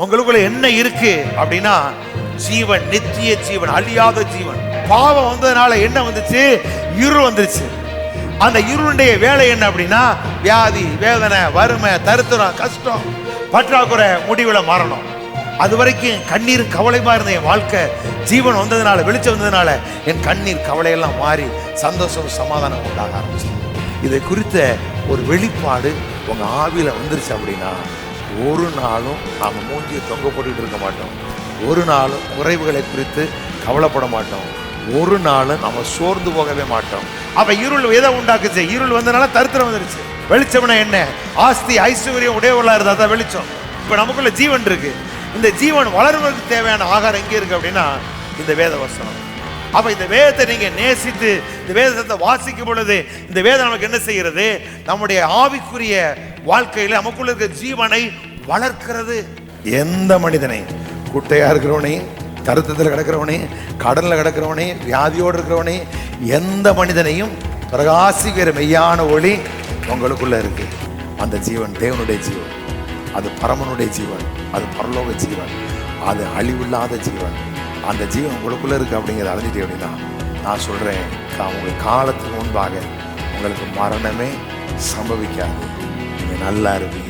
உங்களுக்குள்ள என்ன இருக்கு அப்படின்னா ஜீவன், நித்திய ஜீவன், அழியாத ஜீவன். பாவம் வந்ததுனால என்ன வந்துச்சு? இருள் வந்துருச்சு. அந்த இருளுடைய வேலை என்ன அப்படின்னா வியாதி, வேதனை, வறுமை, தரித்திரம், கஷ்டம், பற்றாக்குறை, முடிவுல மரணம். அது வரைக்கும் கண்ணீர் கவலைமா இருந்த என் வாழ்க்கை ஜீவன் வந்ததுனால, வெளிச்சம் வந்ததுனால என் கண்ணீர் கவலையெல்லாம் மாறி சந்தோஷம், சமாதானம் உண்டாக ஆரம்பிச்சு. இதை குறித்த ஒரு வெளிப்பாடு உங்க ஆவியில வந்துருச்சு அப்படின்னா ஒரு நாளும் நாம மூஞ்சியை தொங்க போட்டுக்கிட்டு இருக்க மாட்டோம். ஒரு நாளும் குறைவுகளை குறித்து கவலைப்பட மாட்டோம். ஒரு நாளும் நம்ம சோர்ந்து போகவே மாட்டோம். அப்ப இருள் எதை உண்டாக்குச்சு? இருள் வந்ததுனால தரித்திரம் வந்துருச்சு. வெளிச்சம்னா என்ன? ஆஸ்தி ஐஸ்வர்யம் உடையவர்களா இருந்தா தான் வெளிச்சம். இப்ப நமக்குள்ள ஜீவன் இருக்கு. இந்த ஜீவன் வளர்வதற்கு தேவையான ஆகாரம் எங்கே இருக்கு அப்படின்னா இந்த வேத வசனம். அப்ப இந்த வேதத்தை நீங்க நேசித்து இந்த வேதத்தை வாசிக்கும் பொழுது இந்த வேதம் நமக்கு என்ன செய்கிறது? நம்முடைய ஆவிக்குரிய வாழ்க்கையில நமக்குள்ள இருக்கிற ஜீவனை வளர்க்கிறது. எந்த மனிதனை, குட்டையா இருக்கிறவனே, தருத்தத்தில் கிடக்கிறவனே, கடல்ல கிடக்கிறவனே, வியாதியோடு இருக்கிறவனே, எந்த மனிதனையும் பிரகாசிக்கிற மெய்யான ஒளி உங்களுக்குள்ள இருக்கு. அந்த ஜீவன் தேவனுடைய ஜீவன், அது பரமனுடைய ஜீவன், அது பரலோக ஜீவன், அது அழிவில்லாத ஜீவன். அந்த ஜீவன் உங்களுக்குள்ள இருக்கு அப்படிங்கிறத அறிஞ்சிட்டு அப்படின்னா நான் சொல்றேன், உங்கள் காலத்துக்கு முன்பாக உங்களுக்கு மரணமே சம்பவிக்காது. நீங்க நல்லா இருப்பீங்க.